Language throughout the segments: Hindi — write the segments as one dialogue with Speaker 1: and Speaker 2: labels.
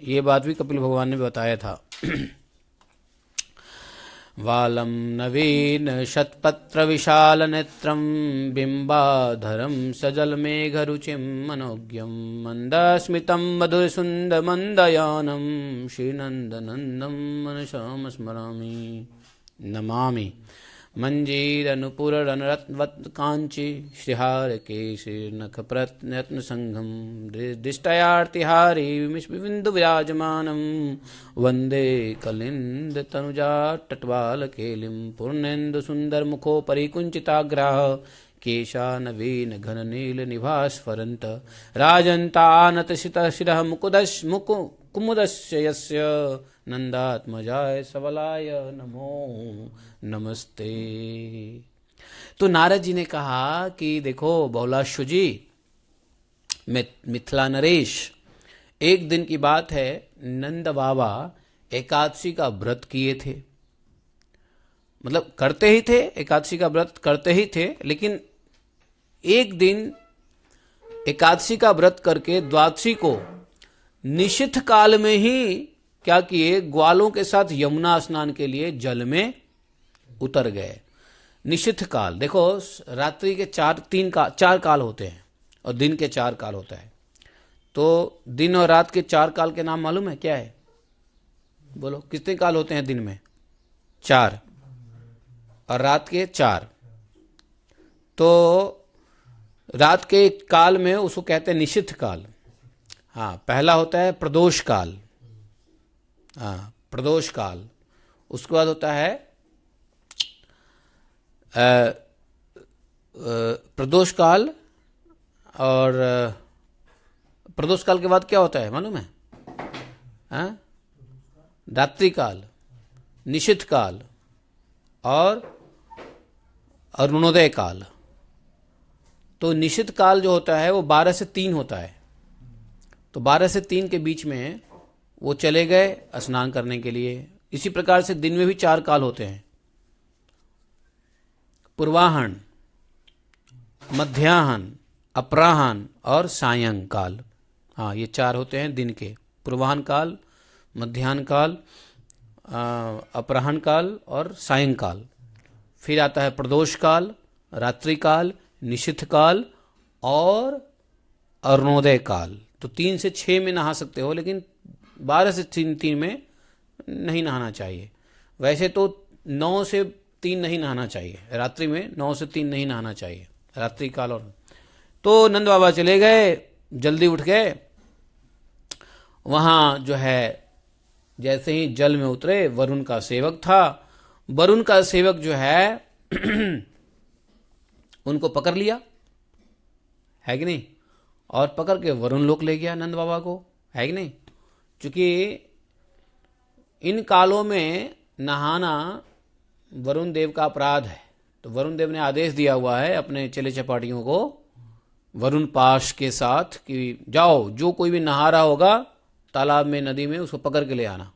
Speaker 1: ये बात भी कपिल भगवान ने बताया था। वालं नवीन शतपत्र विशाल नेत्रं बिंबाधरं सजलमेघरुचिं मनोज्ञं मंदस्मितं मधुरसुन्दरमन्दयानं श्रीनन्दनन्दं मनसा स्मरामि। नमामि मञ्जीरनुपुररनरत्नवत्काञ्चि श्रीहारकेशनखप्रत्नसङ्घं दृष्टयार्तिहारी विबिन्दुविराजमानं वन्दे कलिन्दतनुजाटट्वालकेलिं पूर्णेन्दुसुन्दरमुखोपरि कुञ्चिताग्राः केशानवीनघननीलनिभास्फरन्त राजन्तानतशितशिरः कुमुदस्य यस्य नन्दात्मजाय सबलाय नमो नमस्ते। तो नारद जी ने कहा कि देखो बहुलाश्व जी, मिथिला नरेश, एक दिन की बात है, नंद बाबा एकादशी का व्रत किए थे। मतलब करते ही थे, एकादशी का व्रत करते ही थे, लेकिन एक दिन एकादशी का व्रत करके द्वादशी को निशिथ काल में ही क्या किए, ग्वालों के साथ यमुना स्नान के लिए जल में उतर गए। निशिथ काल, देखो रात्रि के चार काल होते हैं और दिन के 4 काल होता है। तो दिन और रात के 4 काल के नाम मालूम है क्या है? बोलो, कितने काल होते हैं दिन में? 4 और रात के 4। तो रात के काल में उसको कहते हैं निशिथ काल। हाँ, पहला होता है प्रदोष काल। हाँ, प्रदोष काल। उसके बाद होता है प्रदोष काल, और प्रदोष काल के बाद क्या होता है मालूम है? रात्रि काल, निशिथ काल और अरुणोदय काल। तो निशिथ काल जो होता है वो 12 से 3 होता है। तो 12 से 3 के बीच में वो चले गए स्नान करने के लिए। इसी प्रकार से दिन में भी 4 काल होते हैं, पूर्वाहन, मध्याहन, अपराहन और सायंकाल। हाँ, ये 4 होते हैं दिन के, पूर्वाहन काल, मध्याह्न काल, अपराहन काल और सायंकाल। फिर आता है प्रदोष काल, रात्रि काल, निशिथ काल और अरुणोदय काल। तो 3 से 6 में नहा सकते हो, लेकिन 12 से 3 में नहीं नहाना चाहिए। वैसे तो 9 से 3 नहीं नहाना चाहिए, रात्रि में 9 से 3 नहीं नहाना चाहिए, रात्रि काल। और तो नंद बाबा चले गए, जल्दी उठ गए। वहां जो है जैसे ही जल में उतरे, वरुण का सेवक था। वरुण का सेवक जो है उनको पकड़ लिया, है कि नहीं, और पकड़ के वरुण लोक ले गया नंद बाबा को, है कि नहीं। क्योंकि इन कालों में नहाना वरुण देव का अपराध है। तो वरुण देव ने आदेश दिया हुआ है अपने चेले चपाटियों को, वरुण पाश के साथ, कि जाओ, जो कोई भी नहा रहा होगा तालाब में, नदी में, उसको पकड़ के ले आना।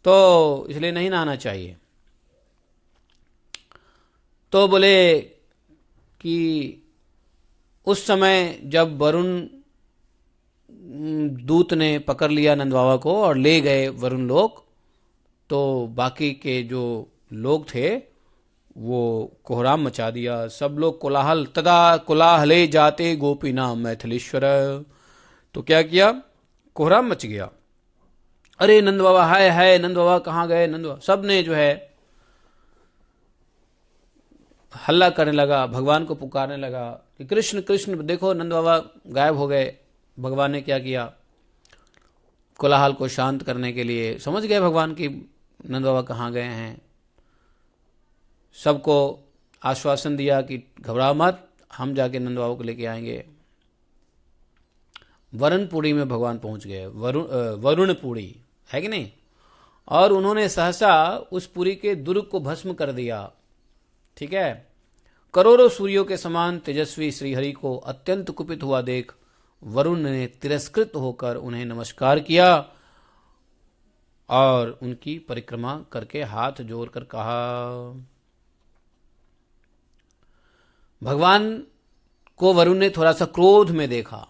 Speaker 1: तो इसलिए नहीं नहाना चाहिए। तो बोले कि उस समय जब वरुण दूत ने पकड़ लिया नंद बाबा को और ले गए वरुण लोक, तो बाकी के जो लोग थे वो कोहराम मचा दिया। सब लोग कोलाहल, तदा कोलाहले जाते गोपीनाम मैथिलीश्वर। तो क्या किया, कोहराम मच गया। अरे नंद बाबा, हाय हाय, नंद बाबा कहाँ गए, नंद बाबा। सब ने जो है हल्ला करने लगा, भगवान को पुकारने लगा कि कृष्ण कृष्ण, देखो नंद बाबा गायब हो गए। भगवान ने क्या किया, कोलाहल को शांत करने के लिए समझ गए भगवान कि नंद बाबा कहाँ गए हैं। सबको आश्वासन दिया कि घबराओ मत, हम जाके नंद बाबा को लेके आएंगे। वरुणपुरी में भगवान पहुंच गए, वरुणपुरी, है कि नहीं। और उन्होंने सहसा उस पुरी के दुर्ग को भस्म कर दिया। ठीक है। करोड़ों सूर्यों के समान तेजस्वी श्रीहरि को अत्यंत कुपित हुआ देख वरुण ने तिरस्कृत होकर उन्हें नमस्कार किया और उनकी परिक्रमा करके हाथ जोड़कर कहा। भगवान को वरुण ने थोड़ा सा क्रोध में देखा।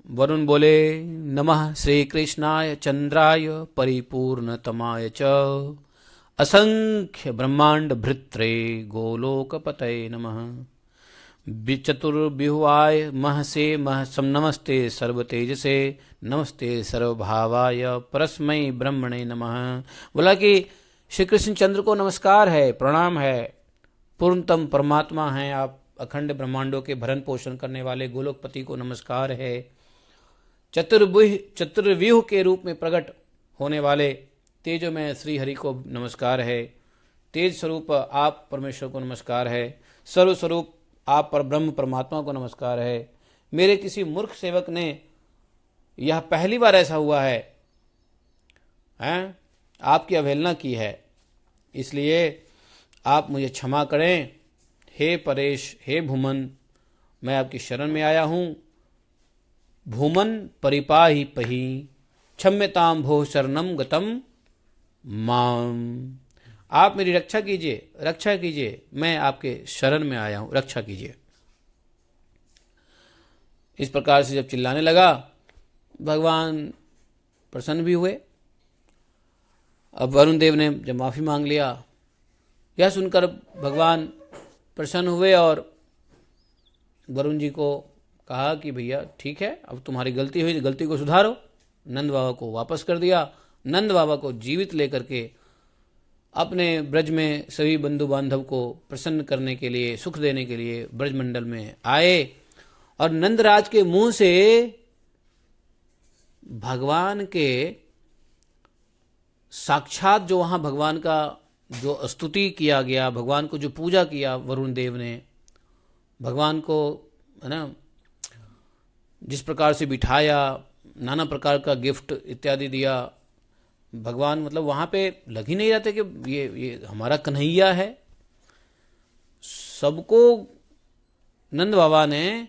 Speaker 1: वरुण बोले नमः श्री कृष्णाय चंद्राय परिपूर्णतमाय च असंख्य ब्रह्मांड भृत्रे गोलोकपतये नमः। चतुर्विहुवाय महसे महसम नमस्ते सर्वतेजसे नमस्ते सर्वभावाय परस्मै ब्रह्मणे नमः। बोला कि श्री कृष्ण चंद्र को नमस्कार है, प्रणाम है, पूर्णतम परमात्मा हैं आप, अखंड ब्रह्मांडों के भरण पोषण करने वाले गोलोकपति को नमस्कार है। चतुर्व्यूह के रूप में प्रकट होने वाले तेजोमय श्री हरि को नमस्कार है। तेज स्वरूप आप परमेश्वर को नमस्कार है। सर्व स्वरूप आप पर ब्रह्म परमात्मा को नमस्कार है। मेरे किसी मूर्ख सेवक ने, यह पहली बार ऐसा हुआ है, आपकी अवहेलना की है, इसलिए आप मुझे क्षमा करें। हे परेश, हे भूमन, मैं आपकी शरण में आया हूँ। भूमन परिपाहि पहि क्षम्यताम भो शरणम गतम माम। आप मेरी रक्षा कीजिए, रक्षा कीजिए, मैं आपके शरण में आया हूं, रक्षा कीजिए। इस प्रकार से जब चिल्लाने लगा, भगवान प्रसन्न भी हुए। अब वरुण देव ने जब माफी मांग लिया, यह सुनकर भगवान प्रसन्न हुए और वरुण जी को कहा कि भैया ठीक है, अब तुम्हारी गलती हुई, गलती को सुधारो। नंद बाबा को वापस कर दिया। नंद बाबा को जीवित लेकर के अपने ब्रज में सभी बंधु बांधव को प्रसन्न करने के लिए, सुख देने के लिए ब्रजमंडल में आए। और नंदराज के मुंह से भगवान के साक्षात जो वहां भगवान का जो स्तुति किया गया, भगवान को जो पूजा किया वरुण देव ने, भगवान को है ना जिस प्रकार से बिठाया, नाना प्रकार का गिफ्ट इत्यादि दिया, भगवान मतलब वहां पे लग ही नहीं रहा था कि ये हमारा कन्हैया है। सबको नंद बाबा ने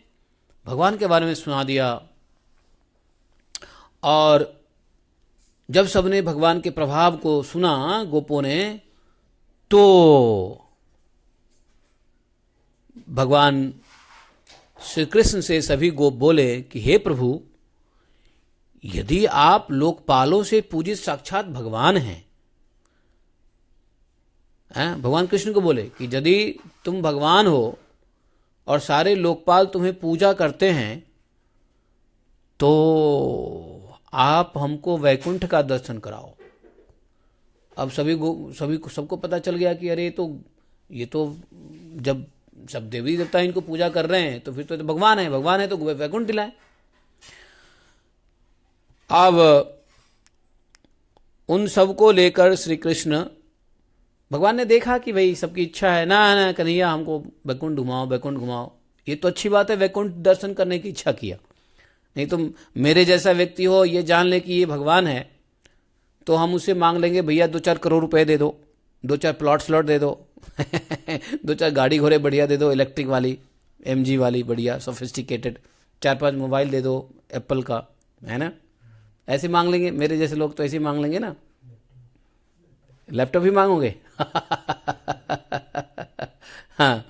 Speaker 1: भगवान के बारे में सुना दिया। और जब सबने भगवान के प्रभाव को सुना गोपों ने, तो भगवान श्री कृष्ण से सभी गोप बोले कि हे प्रभु, यदि आप लोकपालों से पूजित साक्षात भगवान हैं, भगवान कृष्ण को बोले कि यदि तुम भगवान हो और सारे लोकपाल तुम्हें पूजा करते हैं, तो आप हमको वैकुंठ का दर्शन कराओ। अब सबको पता चल गया कि अरे ये तो जब सब देवी देवता इनको पूजा कर रहे हैं, तो फिर तो भगवान है तो वैकुंठ दिलाए। अब उन सबको लेकर श्री कृष्ण, भगवान ने देखा कि भाई सबकी इच्छा है, ना कन्हैया हमको वैकुंठ घुमाओ। ये तो अच्छी बात है, वैकुंठ दर्शन करने की इच्छा किया। नहीं तो मेरे जैसा व्यक्ति हो, ये जान ले कि ये भगवान है, तो हम उससे मांग लेंगे भैया 2-4 करोड़ रुपए दे दो, 2-4 प्लॉट दे दो 2-4 गाड़ी घोड़े बढ़िया दे दो, इलेक्ट्रिक वाली, MG वाली बढ़िया सोफिस्टिकेटेड, 4-5 मोबाइल दे दो एप्पल का, है ना। ऐसे मांग लेंगे, मेरे जैसे लोग तो ऐसे मांग लेंगे ना। लैपटॉप भी मांगोगे हाँ,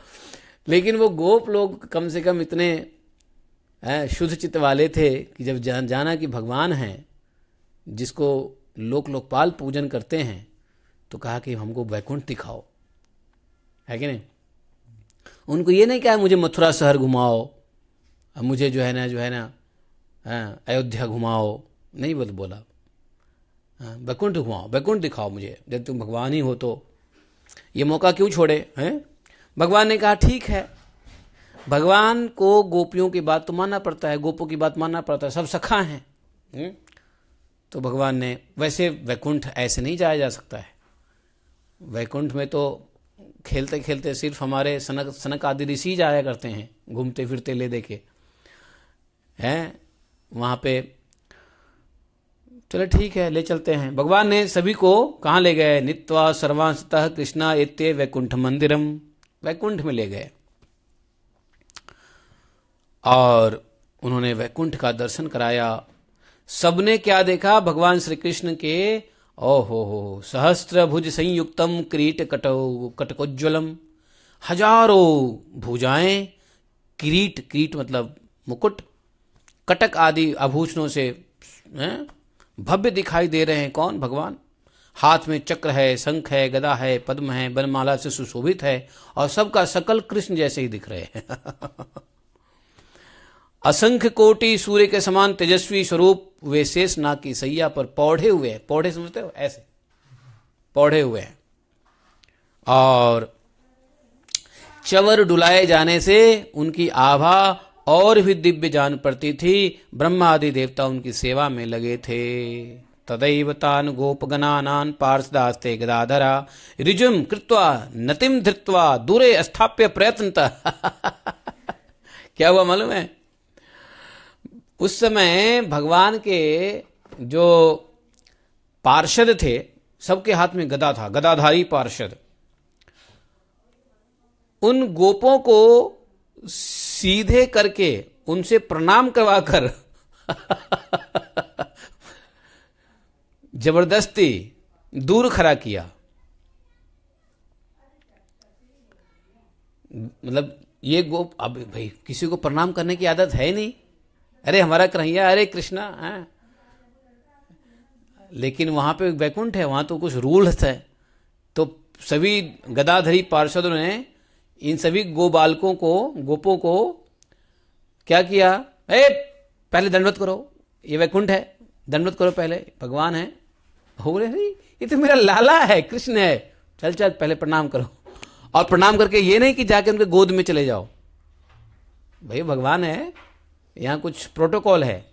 Speaker 1: लेकिन वो गोप लोग कम से कम इतने शुद्ध चित्त वाले थे कि जब जाना कि भगवान हैं जिसको लोकपाल पूजन करते हैं, तो कहा कि हमको वैकुंठ दिखाओ, है कि नहीं। उनको ये नहीं कहा मुझे मथुरा शहर घुमाओ, मुझे जो है ना अयोध्या घुमाओ, नहीं बोला वैकुंठ घुमाओ, वैकुंठ दिखाओ मुझे, जब तुम भगवान ही हो तो ये मौका क्यों छोड़े हैं। भगवान ने कहा ठीक है, भगवान को गोपियों की बात तो मानना पड़ता है, गोपों की बात मानना पड़ता है, सब सखा हैं। तो भगवान ने, वैसे वैकुंठ ऐसे नहीं जाया जा सकता है। वैकुंठ में तो खेलते खेलते सिर्फ हमारे सनक आदि ऋषि जाया करते हैं, घूमते फिरते ले देके हैं वहां पे। चलो ठीक है, ले चलते हैं। भगवान ने सभी को कहाँ ले गए, नित्वा सर्वांशतः कृष्णा एत्ते वैकुंठ मंदिरम, वैकुंठ में ले गए और उन्होंने वैकुंठ का दर्शन कराया। सबने क्या देखा, भगवान श्री कृष्ण के ओहो सहस्त्र भुज संयुक्तम किरीट कटकोज्ज्वलम, हजारों भुजाएं, किरीट मतलब मुकुट, कटक आदि आभूषणों से भव्य दिखाई दे रहे हैं। कौन? भगवान। हाथ में चक्र है, शंख है, गदा है, पद्म है, वनमाला से सुशोभित है और सबका सकल कृष्ण जैसे ही दिख रहे हैं। असंख्य कोटि सूर्य के समान तेजस्वी स्वरूप वे शेष नाग की सैया पर पौढ़े हुए हैं। पौढ़े समझते हो? ऐसे पौढ़े हुए हैं। और चवर डुलाए जाने से उनकी आभा और भी दिव्य जान पड़ती थी। ब्रह्मा आदि देवता उनकी सेवा में लगे थे। तदैव तान गोपगणानान पार्षदास्ते गदाधरा ऋजुम कृत्वा नतिम धृत्वा दूरे स्थाप्य प्रयत्नतः। क्या हुआ मालूम है? उस समय भगवान के जो पार्षद थे, सबके हाथ में गदा था, गदाधारी पार्षद। उन गोपों को सीधे करके उनसे प्रणाम करवाकर जबरदस्ती दूर खड़ा किया। मतलब ये गोप, अब भाई किसी को प्रणाम करने की आदत है नहीं, अरे हमारा कन्हैया, अरे कृष्णा है। लेकिन वहां पे वैकुंठ है, वहां तो कुछ रूल्स है। तो सभी गदाधरी पार्षदों ने इन सभी गोपालकों को, गोपों को क्या किया? पहले दंडवत करो, ये वैकुंठ है, दंडवत करो, पहले भगवान है। हो रहे, ये तो मेरा लाला है, कृष्ण है, चल चल पहले प्रणाम करो। और प्रणाम करके ये नहीं कि जाके उनके गोद में चले जाओ, भाई भगवान है, यहां कुछ प्रोटोकॉल है,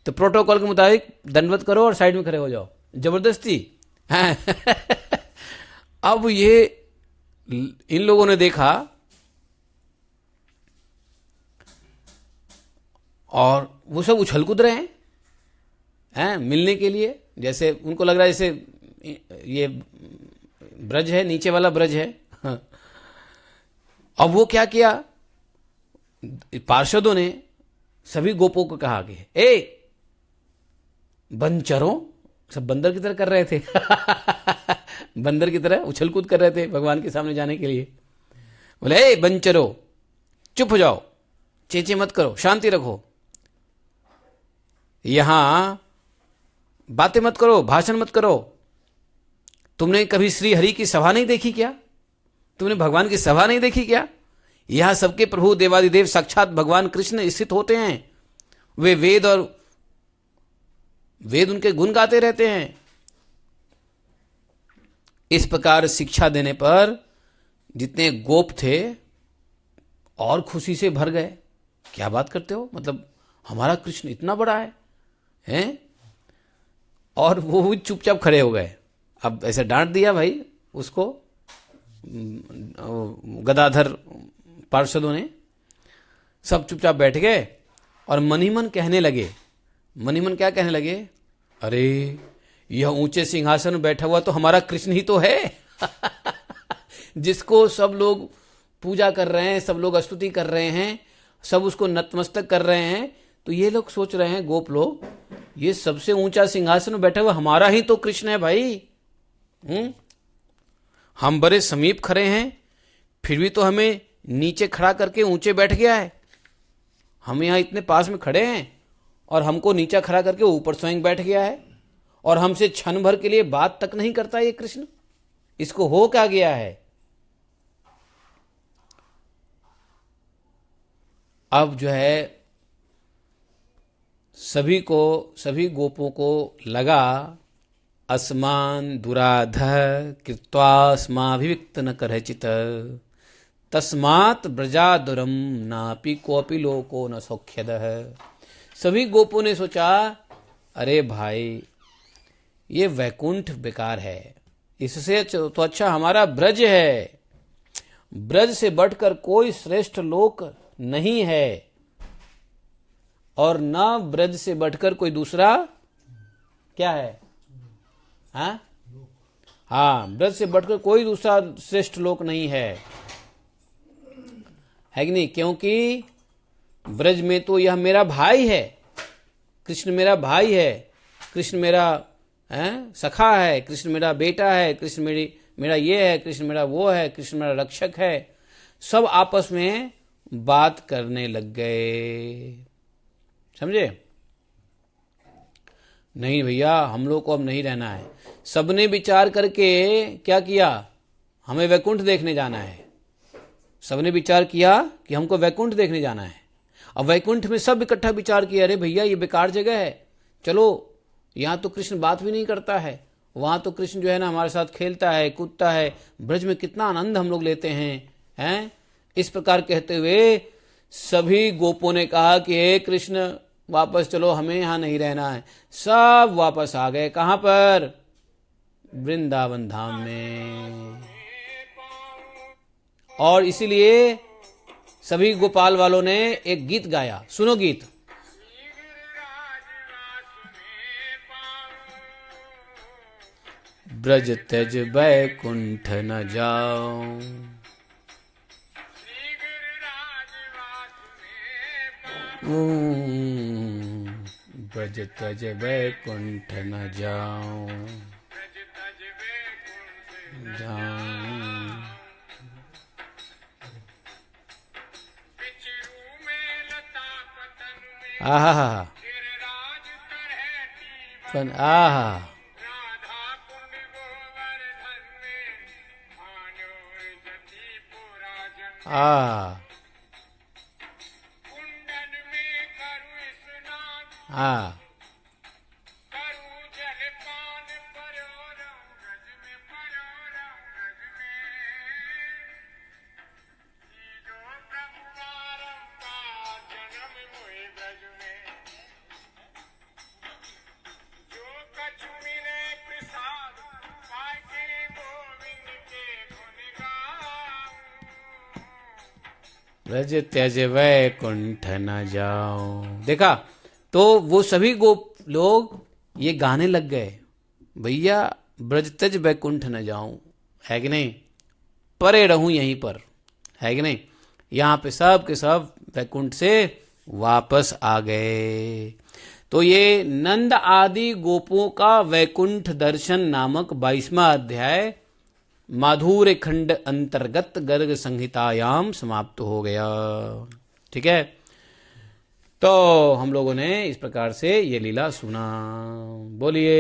Speaker 1: तो प्रोटोकॉल के मुताबिक दंडवत करो और साइड में खड़े हो जाओ, जबरदस्ती। अब ये इन लोगों ने देखा और वो सब उछल कूद रहे हैं मिलने के लिए। जैसे उनको लग रहा है जैसे ये ब्रज है, नीचे वाला ब्रज है। अब वो क्या किया, पार्षदों ने सभी गोपों को कहा कि बंचरों, सब बंदर की तरह कर रहे थे। बंदर की तरह उछल कूद कर रहे थे भगवान के सामने जाने के लिए। बोले बंचरो, चुप हो जाओ, चेचे मत करो, शांति रखो, यहां बातें मत करो, भाषण मत करो। तुमने कभी श्री हरि की सभा नहीं देखी क्या? तुमने भगवान की सभा नहीं देखी क्या? यहां सबके प्रभु देवादिदेव साक्षात भगवान कृष्ण स्थित होते हैं। वे वेद उनके गुण गाते रहते हैं। इस प्रकार शिक्षा देने पर जितने गोप थे और खुशी से भर गए। क्या बात करते हो, मतलब हमारा कृष्ण इतना बड़ा है, हैं? और वो भी चुपचाप खड़े हो गए। अब ऐसे डांट दिया भाई उसको गदाधर पार्षदों ने, सब चुपचाप बैठ गए और मन ही मन कहने लगे। मन ही मन क्या कहने लगे? अरे यह ऊंचे सिंहासन में बैठा हुआ तो हमारा कृष्ण ही तो है। जिसको सब लोग पूजा कर रहे हैं, सब लोग स्तुति कर रहे हैं, सब उसको नतमस्तक कर रहे हैं। तो ये लोग सोच रहे हैं, गोप लोग, ये सबसे ऊंचा सिंहासन में बैठा हुआ हमारा ही तो कृष्ण है भाई। हम बड़े समीप खड़े हैं, फिर भी तो हमें नीचे खड़ा करके ऊंचे बैठ गया है। हम यहां इतने पास में खड़े हैं और हमको नीचा खड़ा करके ऊपर स्वयं बैठ गया है, और हमसे क्षण भर के लिए बात तक नहीं करता ये कृष्ण। इसको हो क्या गया है? अब जो है सभी गोपों को लगा, अस्मान दुराध कृत्वास्माभिविक्त न करचित तस्मात् ब्रजादुरम नापि कोपि लोको न सौख्यदः। सभी गोपों ने सोचा, अरे भाई ये वैकुंठ बेकार है, इससे तो अच्छा हमारा ब्रज है। ब्रज से बढ़कर कोई श्रेष्ठ लोक नहीं है, और न ब्रज से बढ़कर कोई दूसरा क्या है? हाँ, ब्रज से बढ़कर कोई दूसरा श्रेष्ठ लोक नहीं है कि नहीं? क्योंकि ब्रज में तो यह मेरा भाई है, कृष्ण मेरा भाई है, कृष्ण मेरा सखा है, कृष्ण मेरा बेटा है, कृष्ण मेरा ये है, कृष्ण मेरा वो है, कृष्ण मेरा रक्षक है। सब आपस में बात करने लग गए। समझे? नहीं भैया, हम लोग को अब नहीं रहना है। सबने विचार करके क्या किया, हमें वैकुंठ देखने जाना है। सबने विचार किया कि हमको वैकुंठ देखने जाना है। अब वैकुंठ में सब इकट्ठा विचार किया, अरे भैया ये बेकार जगह है, चलो यहाँ तो कृष्ण बात भी नहीं करता है, वहां तो कृष्ण जो है ना हमारे साथ खेलता है कूदता है, ब्रज में कितना आनंद हम लोग लेते हैं। इस प्रकार कहते हुए सभी गोपों ने कहा कि हे कृष्ण वापस चलो, हमें यहाँ नहीं रहना है। सब वापस आ गए, कहाँ पर? वृंदावन धाम में। और इसीलिए सभी गोपाल वालों ने एक गीत गाया, सुनो गीत। ब्रज त्यज बैकुंठ न जाओ, ब्रज त्यज बैकुंठ न जाओ, आहा आहा हाँ, ब्रज त्यज वैकुंठ न जाओ। देखा, तो वो सभी गोप लोग ये गाने लग गए, भैया ब्रज त्यज वैकुंठ न जाऊं, है कि नहीं, परे रहूं यहीं पर, है कि नहीं। यहाँ पे सब के सब वैकुंठ से वापस आ गए। तो ये नंद आदि गोपों का वैकुंठ दर्शन नामक 22वां अध्याय माधुर्य खंड अंतर्गत गर्ग संहितायाम समाप्त हो गया। ठीक है, तो हम लोगों ने इस प्रकार से ये लीला सुना। बोलिए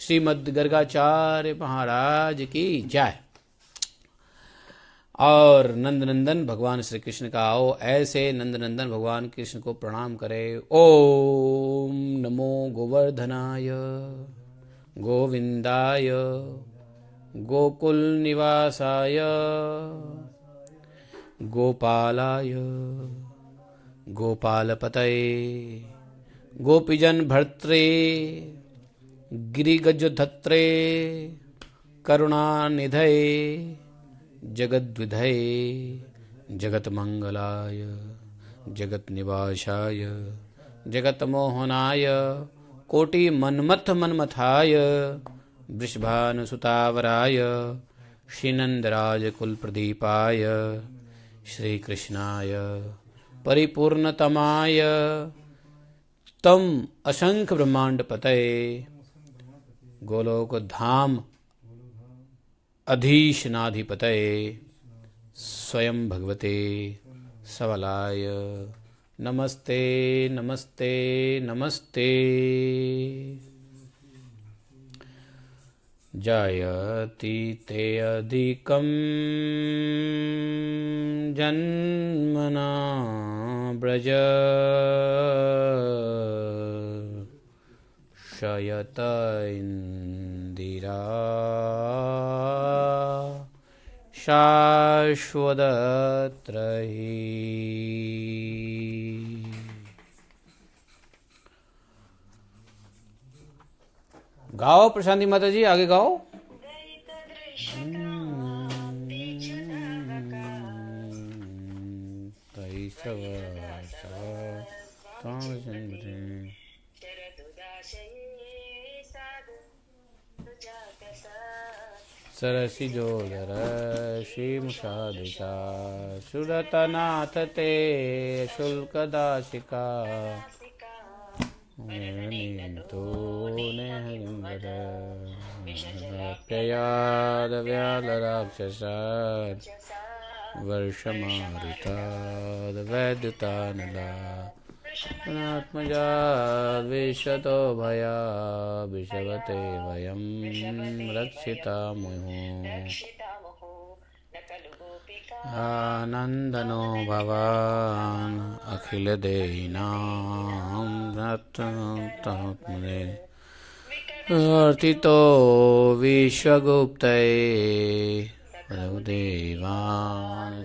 Speaker 1: श्रीमद् गर्गाचार्य महाराज की जय। और नंदनंदन भगवान श्री कृष्ण का आओ ऐसे नंदनंदन भगवान कृष्ण को प्रणाम करे। ओम नमो गोवर्धनाय गोविंदाय गोकुल निवासाय गोपालाय गोपालपतये गोपीजन भर्त्रे गिरिगजधत्रे करुणानिधये जगद्विधये जगतमंगलाय जगतनिवासाय जगतमोहनाय कोटि मन्मथ मन्मथाय वृषभानुसुतावराय श्रीनंदराज कुलप्रदीपाय श्रीकृष्णाय परिपूर्णतमाय तम असंख ब्रह्मांड पतये गोलोक धाम अधीशनाधिपतये स्वयं भगवते सबलाय नमस्ते नमस्ते नमस्ते। जायति ते अधिकं जन्मना ब्रज शयत इंदिरा शाश्वतत्र हि। गाओ प्रशांति माता जी, आगे गाओ। सरसी जोदर श्रीमुषादिशा सुरतनाथ ते शुल्कदाशिका तो ने हरिंदर प्रयाद व्याल राक्षस वर्षमारुताद्वैद्युतानलात्मजाद्विशतो भया विषवते वयं रक्षितामुहुः आनन्दनो भवान् अखिलदेहिनां रत्नतत्मने वर्तितो विश्वगुप्तये देवान्